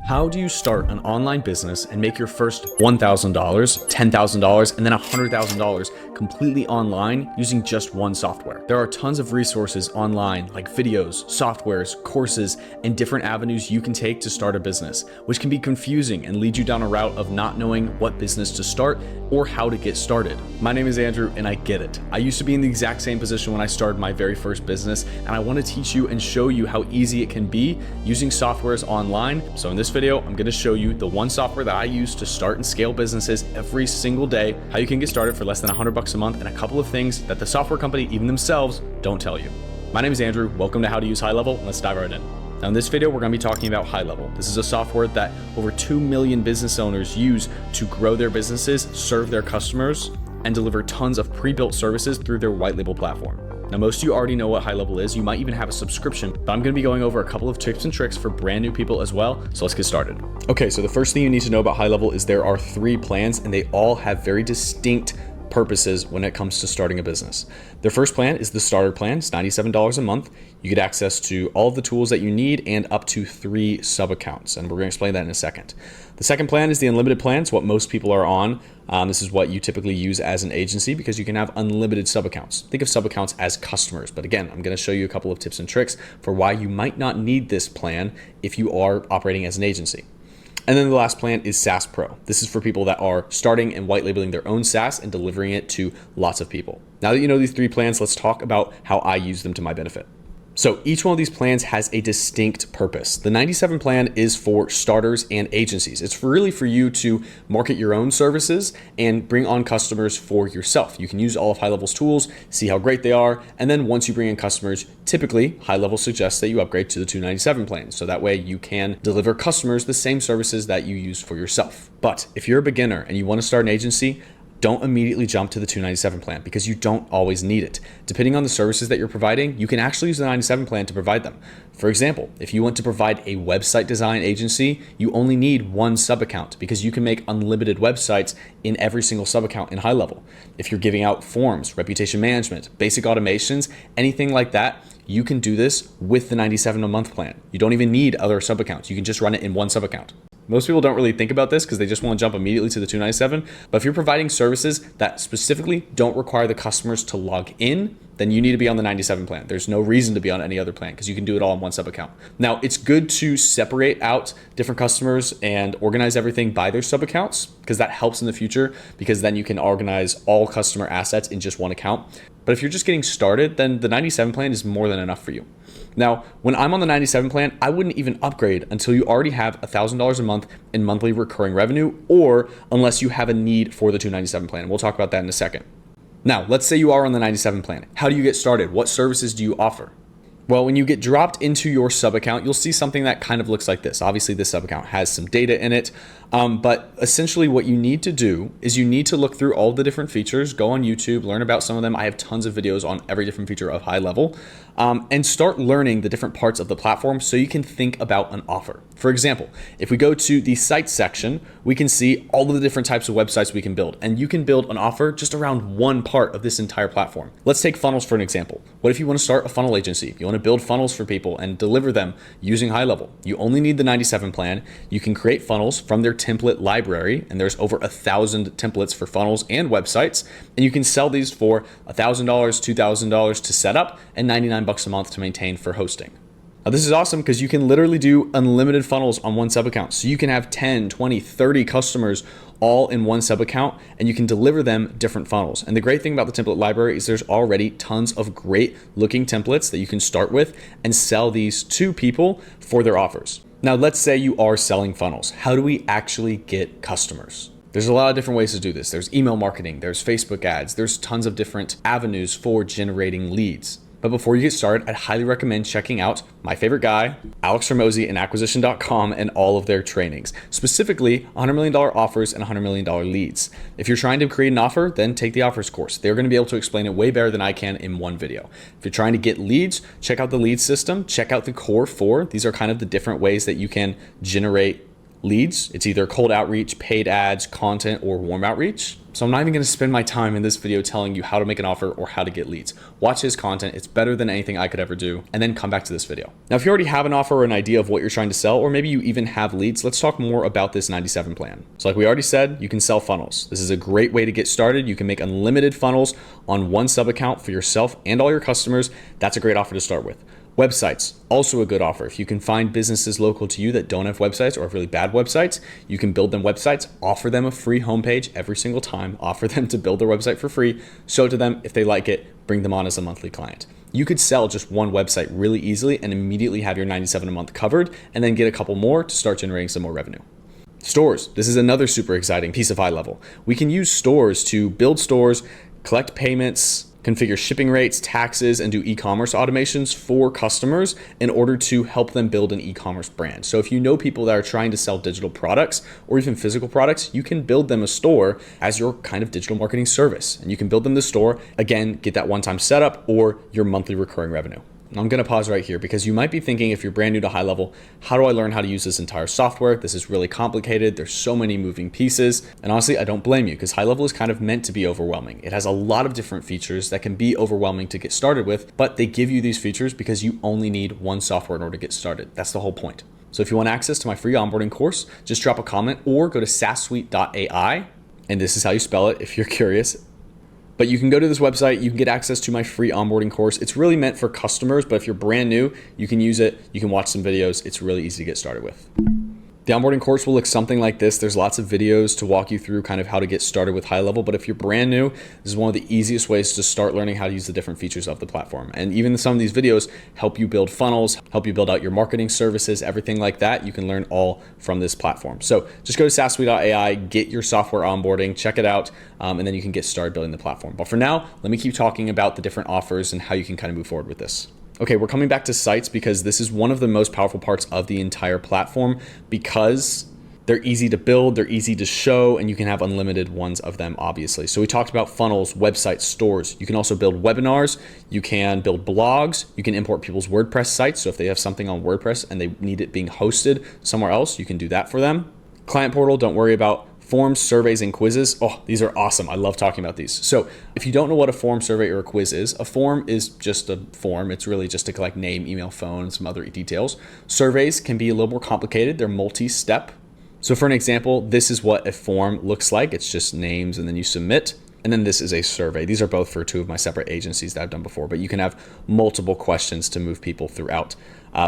How do you start an online business and make your first $1,000, $10,000, and then $100,000 completely online using just one software? There are tons of resources online like videos, softwares, courses, and different avenues you can take to start a business, which can be confusing and lead you down a route of not knowing what business to start or how to get started. My name is Andrew and I get it. I used to be in the exact same position when I started my very first business, and I want to teach you and show you how easy it can be using softwares online. So in this video, I'm going to show you the one software that I use to start and scale businesses every single day, how you can get started for less than $100 a month, and a couple of things that the software company, even themselves, don't tell you. My name is Andrew. Welcome to How to Use HighLevel. Let's dive right in. Now in this video, we're going to be talking about HighLevel. This is a software that over 2 million business owners use to grow their businesses, serve their customers, and deliver tons of pre-built services through their white label platform. Now, most of you already know what HighLevel is. You might even have a subscription, but I'm going to be going over a couple of tips and tricks for brand new people as well. So let's get started. Okay, so the first thing you need to know about HighLevel is there are 3 plans, and they all have very distinct purposes when it comes to starting a business. Their first plan is the starter plan. It's $97 a month. You get access to all of the tools that you need and up to 3 sub-accounts, and we're going to explain that in a second. The second plan is the unlimited plan. It's what most people are on. This is what you typically use as an agency because you can have unlimited sub-accounts. Think of sub-accounts as customers, but again, I'm going to show you a couple of tips and tricks for why you might not need this plan if you are operating as an agency. And then the last plan is SAS Pro. This is for people that are starting and white labeling their own SaaS and delivering it to lots of people. Now that you know these 3 plans, let's talk about how I use them to my benefit. So each one of these plans has a distinct purpose. The 97 plan is for starters and agencies. It's really for you to market your own services and bring on customers for yourself. You can use all of HighLevel's tools, see how great they are, and then once you bring in customers, typically HighLevel suggests that you upgrade to the 297 plan. So that way you can deliver customers the same services that you use for yourself. But if you're a beginner and you want to start an agency, don't immediately jump to the 297 plan because you don't always need it. Depending on the services that you're providing, you can actually use the 97 plan to provide them. For example, if you want to provide a website design agency, you only need 1 sub-account because you can make unlimited websites in every single sub-account in HighLevel. If you're giving out forms, reputation management, basic automations, anything like that, you can do this with the 97 a month plan. You don't even need other sub-accounts. You can just run it in 1 sub-account. Most people don't really think about this because they just want to jump immediately to the 297. But if you're providing services that specifically don't require the customers to log in, then you need to be on the 97 plan. There's no reason to be on any other plan because you can do it all in 1 sub-account. Now, it's good to separate out different customers and organize everything by their sub-accounts because that helps in the future because then you can organize all customer assets in just 1 account. But if you're just getting started, then the 97 plan is more than enough for you. Now, when I'm on the 97 plan, I wouldn't even upgrade until you already have $1,000 a month in monthly recurring revenue, or unless you have a need for the 297 plan. We'll talk about that in a second. Now, let's say you are on the 97 plan. How do you get started? What services do you offer? Well, when you get dropped into your sub-account, you'll see something that kind of looks like this. Obviously, this sub-account has some data in it, but essentially what you need to do is you need to look through all the different features, go on YouTube, learn about some of them. I have tons of videos on every different feature of HighLevel, and start learning the different parts of the platform so you can think about an offer. For example, if we go to the site section, we can see all of the different types of websites we can build, and you can build an offer just around one part of this entire platform. Let's take funnels for an example. What if you want to start a funnel agency? You want to build funnels for people and deliver them using HighLevel. You only need the 97 plan. You can create funnels from their template library, and there's over 1,000 templates for funnels and websites, and you can sell these for $1,000, $2,000 to set up, and $99 a month to maintain for hosting. Now, this is awesome because you can literally do unlimited funnels on 1 sub-account. So you can have 10, 20, 30 customers all in 1 sub-account, and you can deliver them different funnels. And the great thing about the template library is there's already tons of great looking templates that you can start with and sell these to people for their offers. Now, let's say you are selling funnels. How do we actually get customers? There's a lot of different ways to do this. There's email marketing, there's Facebook ads, there's tons of different avenues for generating leads. But before you get started, I'd highly recommend checking out my favorite guy, Alex Hormozi, and acquisition.com and all of their trainings, specifically $100 million offers and $100 million leads. If you're trying to create an offer, then take the offers course. They're going to be able to explain it way better than I can in 1 video. If you're trying to get leads, check out the lead system, check out the core 4. These are kind of the different ways that you can generate leads. It's either cold outreach, paid ads, content, or warm outreach. So I'm not even going to spend my time in this video telling you how to make an offer or how to get leads. Watch his content. It's better than anything I could ever do. And then come back to this video. Now, if you already have an offer or an idea of what you're trying to sell, or maybe you even have leads, let's talk more about this 97 plan. So like we already said, you can sell funnels. This is a great way to get started. You can make unlimited funnels on one sub account for yourself and all your customers. That's a great offer to start with. Websites, also a good offer. If you can find businesses local to you that don't have websites or have really bad websites, you can build them websites, offer them a free homepage every single time, offer them to build their website for free, show it to them. If they like it, bring them on as a monthly client. You could sell just one website really easily and immediately have your 97 a month covered, and then get a couple more to start generating some more revenue. Stores. This is another super exciting piece of HighLevel. We can use stores to build stores, collect payments, configure shipping rates, taxes, and do e-commerce automations for customers in order to help them build an e-commerce brand. So if you know people that are trying to sell digital products or even physical products, you can build them a store as your kind of digital marketing service. And you can build them the store, again, get that one-time setup or your monthly recurring revenue. I'm going to pause right here because you might be thinking, if you're brand new to HighLevel, how do I learn how to use this entire software? This is really complicated. There's so many moving pieces. And honestly, I don't blame you because HighLevel is kind of meant to be overwhelming. It has a lot of different features that can be overwhelming to get started with, but they give you these features because you only need one software in order to get started. That's the whole point. So if you want access to my free onboarding course, just drop a comment or go to sassuite.ai. And this is how you spell it if you're curious. But you can go to this website, you can get access to my free onboarding course. It's really meant for customers, but if you're brand new, you can use it. You can watch some videos. It's really easy to get started with. The onboarding course will look something like this. There's lots of videos to walk you through kind of how to get started with HighLevel. But if you're brand new, this is one of the easiest ways to start learning how to use the different features of the platform. And even some of these videos help you build funnels, help you build out your marketing services, everything like that. You can learn all from this platform. So just go to sassuite.ai, get your software onboarding, check it out, and then you can get started building the platform. But for now, let me keep talking about the different offers and how you can kind of move forward with this. Okay, we're coming back to sites because this is one of the most powerful parts of the entire platform because they're easy to build, they're easy to show, and you can have unlimited ones of them, obviously. So we talked about funnels, websites, stores. You can also build webinars, you can build blogs, you can import people's WordPress sites. So if they have something on WordPress and they need it being hosted somewhere else, you can do that for them. Client portal, don't worry about. Forms, surveys, and quizzes. Oh, these are awesome. I love talking about these. So if you don't know what a form, survey, or a quiz is, a form is just a form. It's really just to collect name, email, phone, and some other details. Surveys can be a little more complicated. They're multi-step. So for an example, this is what a form looks like. It's just names and then you submit. And then this is a survey. These are both for two of my separate agencies that I've done before, but you can have multiple questions to move people throughout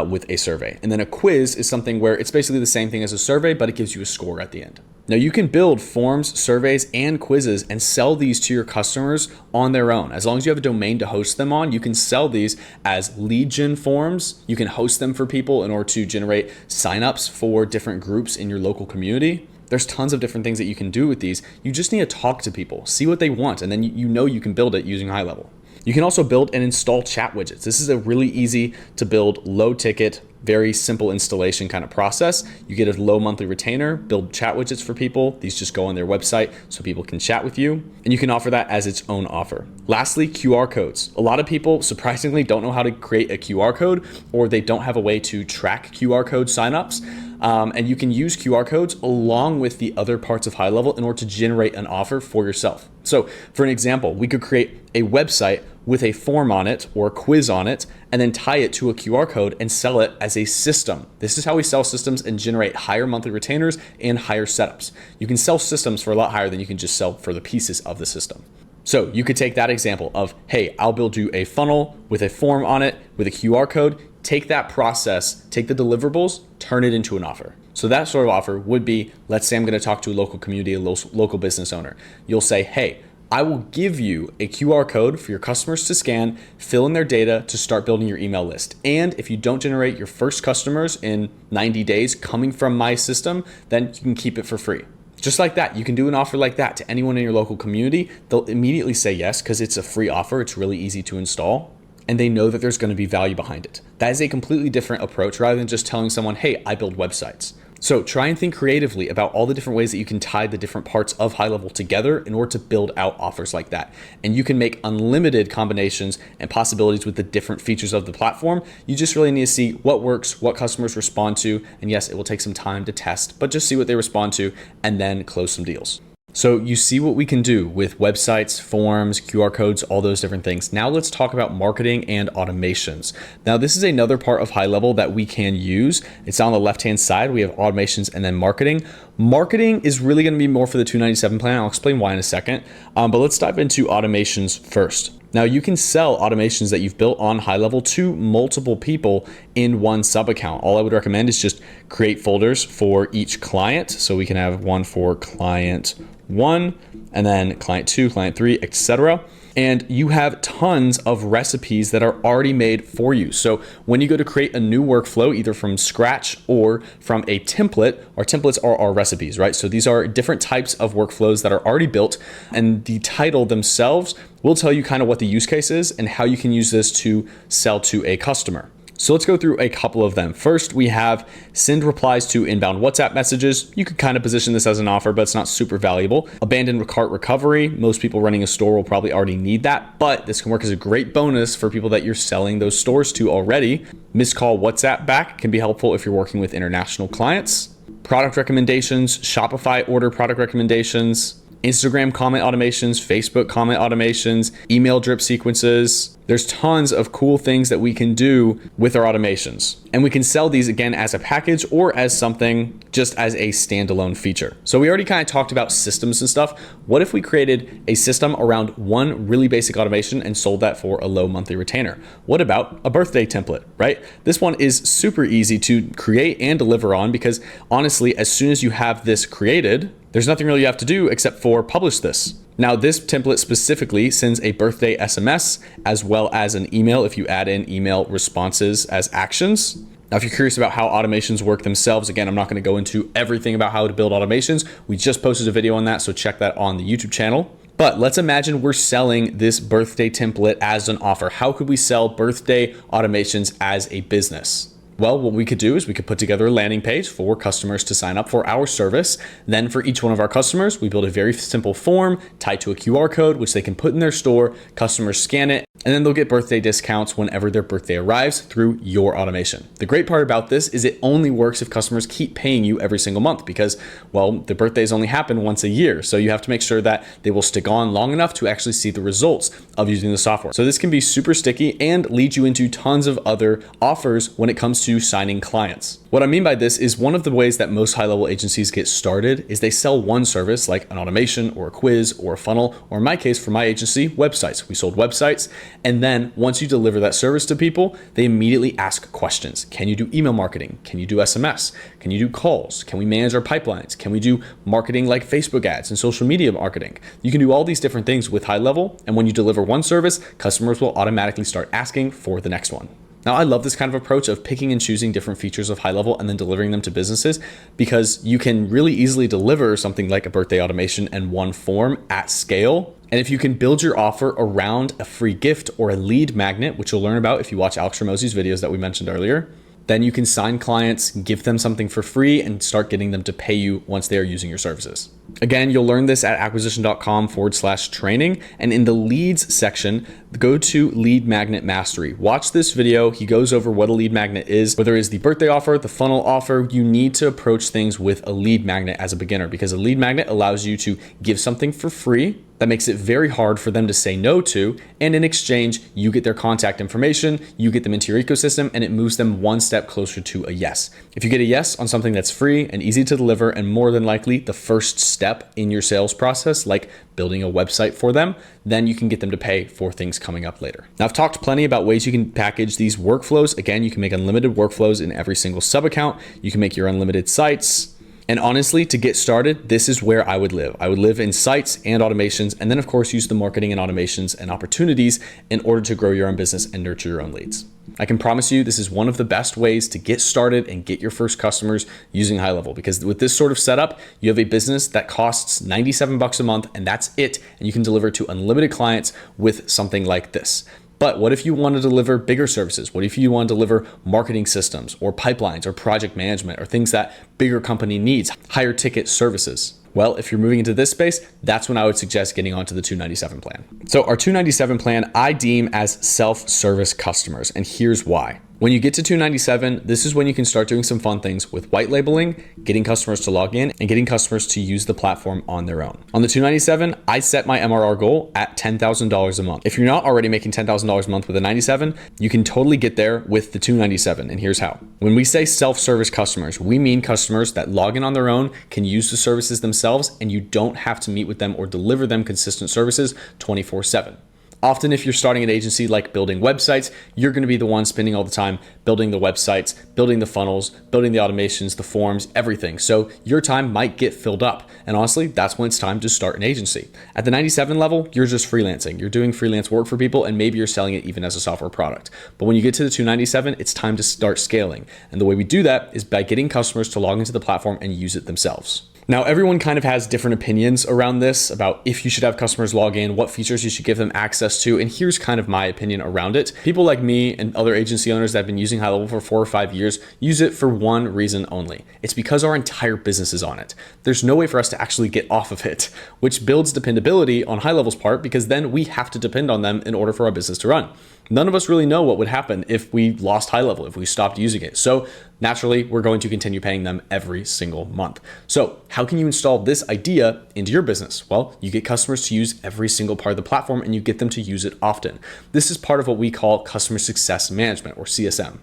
with a survey. And then a quiz is something where it's basically the same thing as a survey, but it gives you a score at the end. Now you can build forms, surveys, and quizzes and sell these to your customers on their own. As long as you have a domain to host them on, you can sell these as lead gen forms. You can host them for people in order to generate signups for different groups in your local community. There's tons of different things that you can do with these. You just need to talk to people, see what they want, and then you know you can build it using HighLevel. You can also build and install chat widgets. This is a really easy to build, low ticket, very simple installation kind of process. You get a low monthly retainer, build chat widgets for people. These just go on their website so people can chat with you, and you can offer that as its own offer. Lastly, QR codes. A lot of people surprisingly don't know how to create a QR code, or they don't have a way to track QR code signups. And you can use QR codes along with the other parts of HighLevel in order to generate an offer for yourself. So for an example, we could create a website with a form on it or a quiz on it, and then tie it to a QR code and sell it as a system. This is how we sell systems and generate higher monthly retainers and higher setups. You can sell systems for a lot higher than you can just sell for the pieces of the system. So you could take that example of, hey, I'll build you a funnel with a form on it with a QR code, take that process, take the deliverables, turn it into an offer. So that sort of offer would be, let's say I'm going to talk to a local community, a local business owner. You'll say, hey, I will give you a QR code for your customers to scan, fill in their data to start building your email list. And if you don't generate your first customers in 90 days coming from my system, then you can keep it for free. Just like that, you can do an offer like that to anyone in your local community. They'll immediately say yes because it's a free offer. It's really easy to install, and they know that there's going to be value behind it. That is a completely different approach rather than just telling someone, hey, I build websites. So try and think creatively about all the different ways that you can tie the different parts of HighLevel together in order to build out offers like that. And you can make unlimited combinations and possibilities with the different features of the platform. You just really need to see what works, what customers respond to. And yes, it will take some time to test, but just see what they respond to and then close some deals. So you see what we can do with websites, forms, QR codes, all those different things. Now let's talk about marketing and automations. Now this is another part of HighLevel that we can use. It's on the left-hand side. We have automations and then marketing. Marketing is really going to be more for the $297 plan. I'll explain why in a second. But let's dive into automations first. Now you can sell automations that you've built on HighLevel to multiple people in one sub account. All I would recommend is just create folders for each client. So we can have one for client 1 and then client 2, client 3, etc. And you have tons of recipes that are already made for you. So when you go to create a new workflow, either from scratch or from a template, our templates are our recipes, right? So these are different types of workflows that are already built, and the title themselves will tell you kind of what the use case is and how you can use this to sell to a customer. So let's go through a couple of them. First, we have send replies to inbound WhatsApp messages. You could kind of position this as an offer, but it's not super valuable. Abandoned cart recovery. Most people running a store will probably already need that, but this can work as a great bonus for people that you're selling those stores to already. Missed call WhatsApp back can be helpful if you're working with international clients. Product recommendations, Shopify order product recommendations, Instagram comment automations, Facebook comment automations, email drip sequences. There's tons of cool things that we can do with our automations. And we can sell these again as a package or as something just as a standalone feature. So we already kind of talked about systems and stuff. What if we created a system around one really basic automation and sold that for a low monthly retainer? What about a birthday template, right? This one is super easy to create and deliver on because honestly, as soon as you have this created, there's nothing really you have to do except for publish this. Now, this template specifically sends a birthday SMS as well as an email if you add in email responses as actions. Now, if you're curious about how automations work themselves, again, I'm not going to go into everything about how to build automations. We just posted a video on that, so check that on the YouTube channel. But let's imagine we're selling this birthday template as an offer. How could we sell birthday automations as a business? Well, what we could do is we could put together a landing page for customers to sign up for our service. Then for each one of our customers, we build a very simple form tied to a QR code, which they can put in their store. Customers scan it, and then they'll get birthday discounts whenever their birthday arrives through your automation. The great part about this is it only works if customers keep paying you every single month because, well, the birthdays only happen once a year. So you have to make sure that they will stick on long enough to actually see the results of using the software. So this can be super sticky and lead you into tons of other offers when it comes to signing clients. What I mean by this is one of the ways that most high-level agencies get started is they sell one service like an automation or a quiz or a funnel, or in my case, for my agency, websites. We sold websites. And then once you deliver that service to people, they immediately ask questions. Can you do email marketing? Can you do SMS? Can you do calls? Can we manage our pipelines? Can we do marketing like Facebook ads and social media marketing? You can do all these different things with HighLevel. And when you deliver one service, customers will automatically start asking for the next one. Now, I love this kind of approach of picking and choosing different features of HighLevel and then delivering them to businesses because you can really easily deliver something like a birthday automation in one form at scale. And if you can build your offer around a free gift or a lead magnet, which you'll learn about if you watch Alex Ramosey's videos that we mentioned earlier, then you can sign clients, give them something for free, and start getting them to pay you once they are using your services. Again, you'll learn this at acquisition.com/training. And in the leads section, go to Lead Magnet Mastery. Watch this video. He goes over what a lead magnet is. Whether it's the birthday offer, the funnel offer, you need to approach things with a lead magnet as a beginner because a lead magnet allows you to give something for free. That makes it very hard for them to say no to. And in exchange, you get their contact information, you get them into your ecosystem, and it moves them one step closer to a yes. If you get a yes on something that's free and easy to deliver, and more than likely the first step in your sales process, like building a website for them, then you can get them to pay for things coming up later. Now, I've talked plenty about ways you can package these workflows. Again, you can make unlimited workflows in every single sub account. You can make your unlimited sites. And honestly, to get started, this is where I would live. I would live in sites and automations, and then of course, use the marketing and automations and opportunities in order to grow your own business and nurture your own leads. I can promise you this is one of the best ways to get started and get your first customers using HighLevel, because with this sort of setup, you have a business that costs $97 a month and that's it. And you can deliver to unlimited clients with something like this. But what if you want to deliver bigger services? What if you want to deliver marketing systems or pipelines or project management or things that bigger company needs, higher ticket services? Well, if you're moving into this space, that's when I would suggest getting onto the $297 plan. So our $297 plan, I deem as self-service customers, and here's why. When you get to 297, this is when you can start doing some fun things with white labeling, getting customers to log in, and getting customers to use the platform on their own. On the 297, I set my MRR goal at $10,000 a month. If you're not already making $10,000 a month with a 97, you can totally get there with the 297, and here's how. When we say self-service customers, we mean customers that log in on their own, can use the services themselves, and you don't have to meet with them or deliver them consistent services 24/7. Often, if you're starting an agency like building websites, you're going to be the one spending all the time building the websites, building the funnels, building the automations, the forms, everything. So your time might get filled up. And honestly, that's when it's time to start an agency. At the 97 level, you're just freelancing. You're doing freelance work for people, and maybe you're selling it even as a software product. But when you get to the 297, it's time to start scaling. And the way we do that is by getting customers to log into the platform and use it themselves. Now, everyone kind of has different opinions around this about if you should have customers log in, what features you should give them access to, and here's kind of my opinion around it. People like me and other agency owners that have been using HighLevel for 4 or 5 years use it for one reason only. It's because our entire business is on it. There's no way for us to actually get off of it, which builds dependability on HighLevel's part because then we have to depend on them in order for our business to run. None of us really know what would happen if we lost HighLevel, if we stopped using it. So naturally, we're going to continue paying them every single month. So how can you install this idea into your business? Well, you get customers to use every single part of the platform and you get them to use it often. This is part of what we call customer success management, or CSM.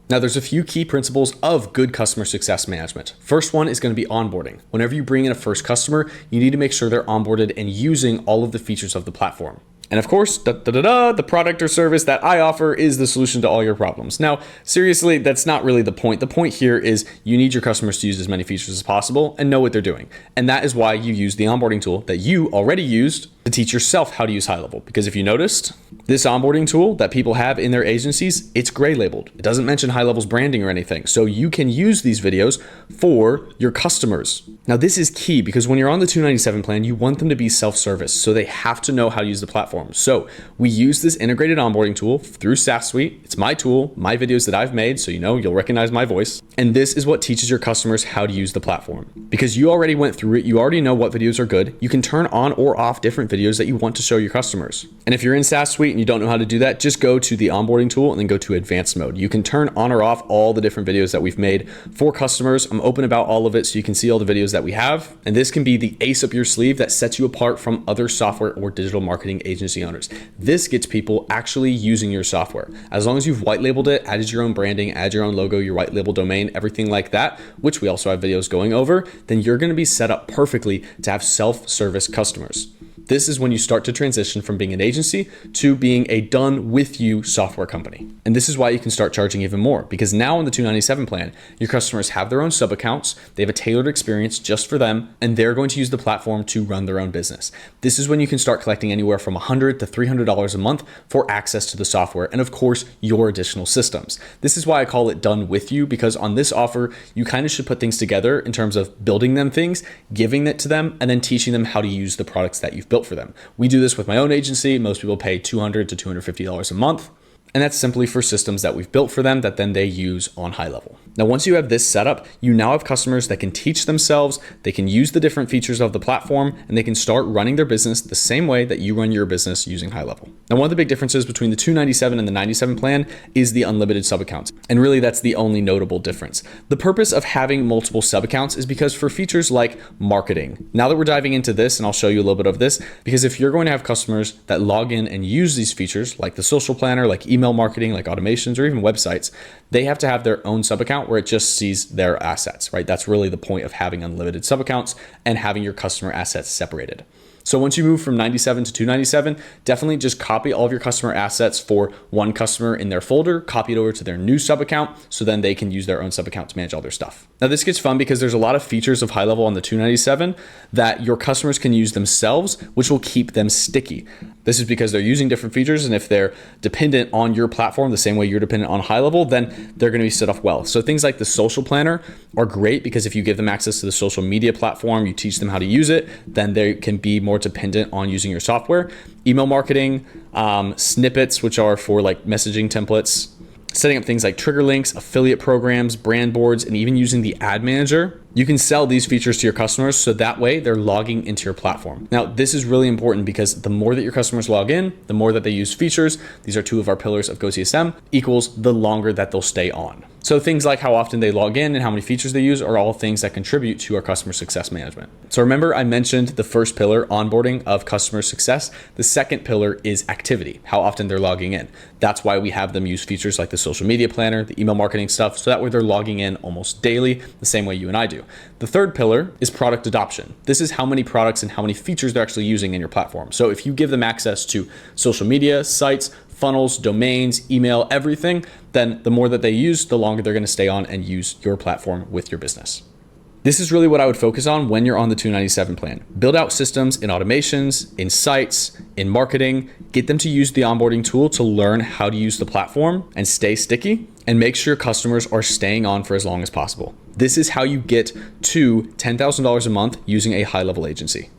Now, there's a few key principles of good customer success management. First one is going to be onboarding. Whenever you bring in a first customer, you need to make sure they're onboarded and using all of the features of the platform. And of course, the product or service that I offer is the solution to all your problems. Now, seriously, that's not really the point. The point here is you need your customers to use as many features as possible and know what they're doing. And that is why you use the onboarding tool that you already used to teach yourself how to use HighLevel. Because if you noticed, this onboarding tool that people have in their agencies, it's gray labeled. It doesn't mention HighLevel's branding or anything. So you can use these videos for your customers. Now, this is key because when you're on the 297 plan, you want them to be self-service. So they have to know how to use the platform. So we use this integrated onboarding tool through SaaS Suite. It's my tool, my videos that I've made, so you'll recognize my voice. And this is what teaches your customers how to use the platform. Because you already went through it, you already know what videos are good. You can turn on or off different videos that you want to show your customers. And if you're in SaaS Suite and you don't know how to do that, just go to the onboarding tool and then go to advanced mode. You can turn on or off all the different videos that we've made for customers. I'm open about all of it so you can see all the videos that we have. And this can be the ace up your sleeve that sets you apart from other software or digital marketing agency owners. This gets people actually using your software. As long as you've white labeled it, added your own branding, add your own logo, your white label domain, everything like that, which we also have videos going over, then you're going to be set up perfectly to have self-service customers. This is when you start to transition from being an agency to being a done with you software company. And this is why you can start charging even more, because now on the 297 plan, your customers have their own sub accounts, they have a tailored experience just for them, and they're going to use the platform to run their own business. This is when you can start collecting anywhere from $100 to $300 a month for access to the software and of course your additional systems. This is why I call it done with you, because on this offer, you kind of should put things together in terms of building them things, giving it to them, and then teaching them how to use the products that you've built for them. We do this with my own agency. Most people pay $200 to $250 a month. And that's simply for systems that we've built for them that then they use on HighLevel. Now, once you have this set up, you now have customers that can teach themselves, they can use the different features of the platform, and they can start running their business the same way that you run your business using HighLevel. Now, one of the big differences between the 297 and the 97 plan is the unlimited sub accounts. And really, that's the only notable difference. The purpose of having multiple sub accounts is because for features like marketing, now that we're diving into this, and I'll show you a little bit of this, because if you're going to have customers that log in and use these features like the social planner, like email marketing, like automations, or even websites, they have to have their own sub account where it just sees their assets, right? That's really the point of having unlimited sub accounts and having your customer assets separated. So once you move from 97 to 297, definitely just copy all of your customer assets for one customer in their folder, copy it over to their new sub account, so then they can use their own sub account to manage all their stuff. Now this gets fun because there's a lot of features of HighLevel on the 297 that your customers can use themselves, which will keep them sticky. This is because they're using different features, and if they're dependent on your platform the same way you're dependent on HighLevel, then they're going to be set up well. So things like the social planner are great because if you give them access to the social media platform, you teach them how to use it, then they can be more dependent on using your software. Email marketing, snippets, which are for like messaging templates, setting up things like trigger links, affiliate programs, brand boards, and even using the ad manager. You can sell these features to your customers so that way they're logging into your platform. Now, this is really important because the more that your customers log in, the more that they use features, these are two of our pillars of GoCSM, equals the longer that they'll stay on. So things like how often they log in and how many features they use are all things that contribute to our customer success management. So remember, I mentioned the first pillar, onboarding of customer success. The second pillar is activity, how often they're logging in. That's why we have them use features like the social media planner, the email marketing stuff, so that way they're logging in almost daily, the same way you and I do. The third pillar is product adoption. This is how many products and how many features they're actually using in your platform. So if you give them access to social media, sites, funnels, domains, email, everything, then the more that they use, the longer they're going to stay on and use your platform with your business. This is really what I would focus on when you're on the 297 plan. Build out systems in automations, in sites, in marketing, get them to use the onboarding tool to learn how to use the platform and stay sticky, and make sure customers are staying on for as long as possible. This is how you get to $10,000 a month using a high-level agency.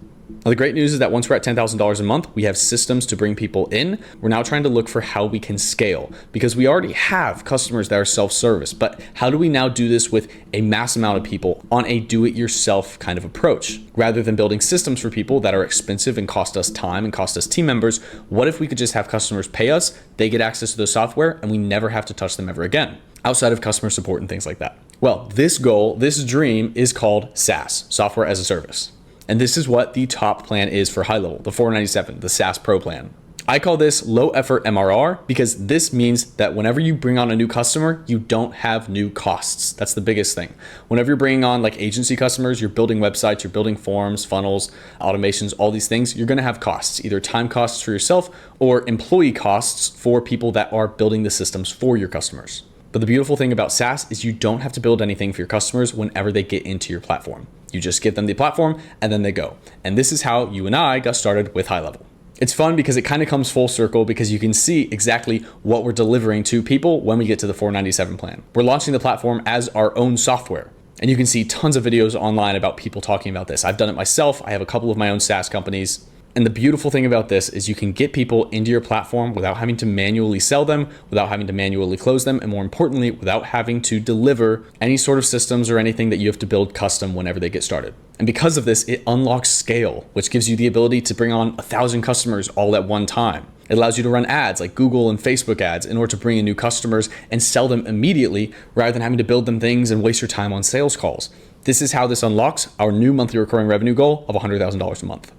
Now, the great news is that once we're at $10,000 a month, we have systems to bring people in. We're now trying to look for how we can scale because we already have customers that are self-service. But how do we now do this with a mass amount of people on a do-it-yourself kind of approach? Rather than building systems for people that are expensive and cost us time and cost us team members, what if we could just have customers pay us, they get access to the software, and we never have to touch them ever again, outside of customer support and things like that? Well, this goal, this dream is called SaaS, Software as a Service. And this is what the top plan is for HighLevel, the 497, the SaaS Pro plan. I call this low effort MRR because this means that whenever you bring on a new customer, you don't have new costs. That's the biggest thing. Whenever you're bringing on like agency customers, you're building websites, you're building forms, funnels, automations, all these things, you're going to have costs, either time costs for yourself or employee costs for people that are building the systems for your customers. But the beautiful thing about SaaS is you don't have to build anything for your customers whenever they get into your platform. You just give them the platform and then they go. And this is how you and I got started with HighLevel. It's fun because it kind of comes full circle because you can see exactly what we're delivering to people when we get to the 497 plan. We're launching the platform as our own software. And you can see tons of videos online about people talking about this. I've done it myself. I have a couple of my own SaaS companies. And the beautiful thing about this is you can get people into your platform without having to manually sell them, without having to manually close them, and more importantly, without having to deliver any sort of systems or anything that you have to build custom whenever they get started. And because of this, it unlocks scale, which gives you the ability to bring on 1,000 customers all at one time. It allows you to run ads like Google and Facebook ads in order to bring in new customers and sell them immediately rather than having to build them things and waste your time on sales calls. This is how this unlocks our new monthly recurring revenue goal of $100,000 a month.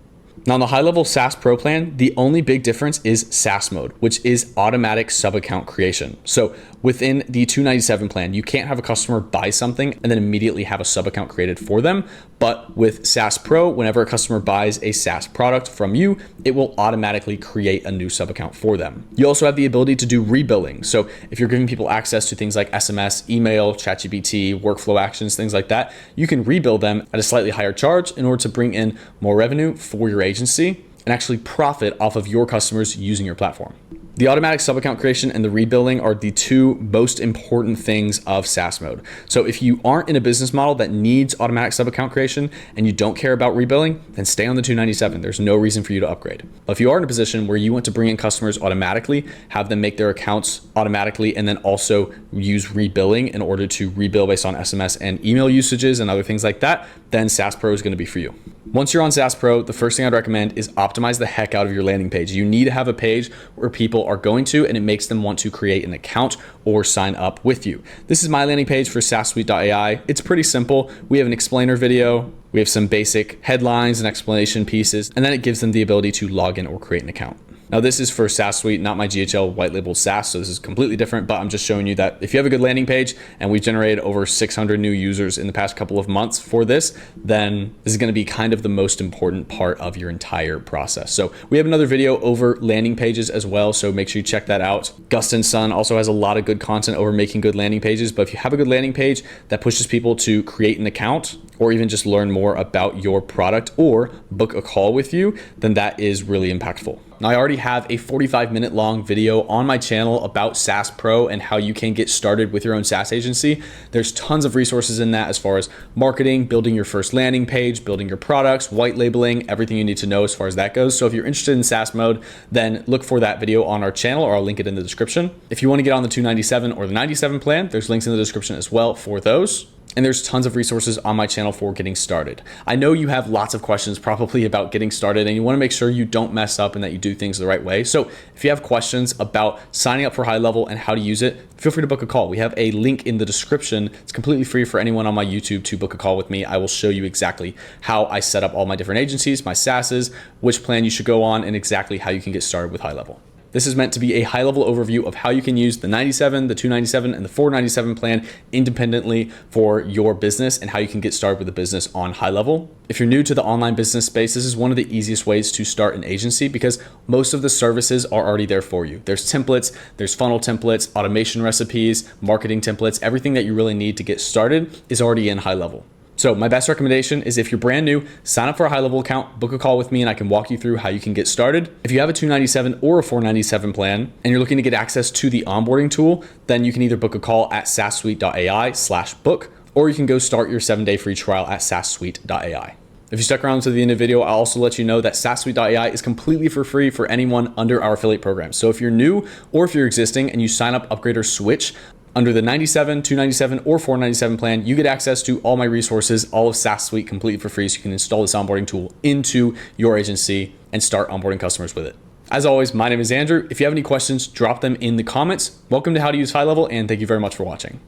Now on the HighLevel SaaS Pro plan, the only big difference is SaaS mode, which is automatic sub-account creation. So within the 297 plan, you can't have a customer buy something and then immediately have a sub-account created for them. But with SaaS Pro, whenever a customer buys a SaaS product from you, it will automatically create a new sub-account for them. You also have the ability to do rebilling. So if you're giving people access to things like SMS, email, ChatGPT, workflow actions, things like that, you can rebill them at a slightly higher charge in order to bring in more revenue for your agency and actually profit off of your customers using your platform. The automatic sub-account creation and the rebilling are the two most important things of SaaS mode. So if you aren't in a business model that needs automatic sub-account creation and you don't care about rebilling, then stay on the 297. There's no reason for you to upgrade. But if you are in a position where you want to bring in customers automatically, have them make their accounts automatically, and then also use rebilling in order to rebill based on SMS and email usages and other things like that, then SaaS Pro is going to be for you. Once you're on SaaS Pro, the first thing I'd recommend is optimize the heck out of your landing page. You need to have a page where people are going to, and it makes them want to create an account or sign up with you. This is my landing page for SaaSSuite.ai. It's pretty simple. We have an explainer video. We have some basic headlines and explanation pieces, and then it gives them the ability to log in or create an account. Now this is for SaaS Suite, not my GHL white labeled SaaS, so this is completely different, but I'm just showing you that if you have a good landing page and we've generated over 600 new users in the past couple of months for this, then this is gonna be kind of the most important part of your entire process. So we have another video over landing pages as well, so make sure you check that out. Gus & Son also has a lot of good content over making good landing pages, but if you have a good landing page that pushes people to create an account or even just learn more about your product or book a call with you, then that is really impactful. Now, I already have a 45-minute long video on my channel about SaaS Pro and how you can get started with your own SaaS agency. There's tons of resources in that as far as marketing, building your first landing page, building your products, white labeling, everything you need to know as far as that goes. So if you're interested in SaaS mode, then look for that video on our channel, or I'll link it in the description. If you want to get on the 297 or the 97 plan, there's links in the description as well for those. And there's tons of resources on my channel for getting started. I know you have lots of questions probably about getting started, and you want to make sure you don't mess up and that you do things the right way. So if you have questions about signing up for HighLevel and how to use it, feel free to book a call. We have a link in the description. It's completely free for anyone on my YouTube to book a call with me. I will show you exactly how I set up all my different agencies, my SaaSes, which plan you should go on, and exactly how you can get started with HighLevel. This is meant to be a high-level overview of how you can use the 97, the 297, and the 497 plan independently for your business and how you can get started with a business on HighLevel. If you're new to the online business space, this is one of the easiest ways to start an agency because most of the services are already there for you. There's templates, there's funnel templates, automation recipes, marketing templates. Everything that you really need to get started is already in HighLevel. So my best recommendation is if you're brand new, sign up for a HighLevel account, book a call with me, and I can walk you through how you can get started. If you have a 297 or a 497 plan and you're looking to get access to the onboarding tool, then you can either book a call at saassuite.ai/book, or you can go start your 7-day free trial at saassuite.ai. If you stuck around to the end of the video, I'll also let you know that saassuite.ai is completely for free for anyone under our affiliate program. So if you're new or if you're existing and you sign up, upgrade, or switch, under the 97, 297, or 497 plan, you get access to all my resources, all of SaaS Suite completely for free, so you can install this onboarding tool into your agency and start onboarding customers with it. As always, my name is Andrew. If you have any questions, drop them in the comments. Welcome to How to Use HighLevel, and thank you very much for watching.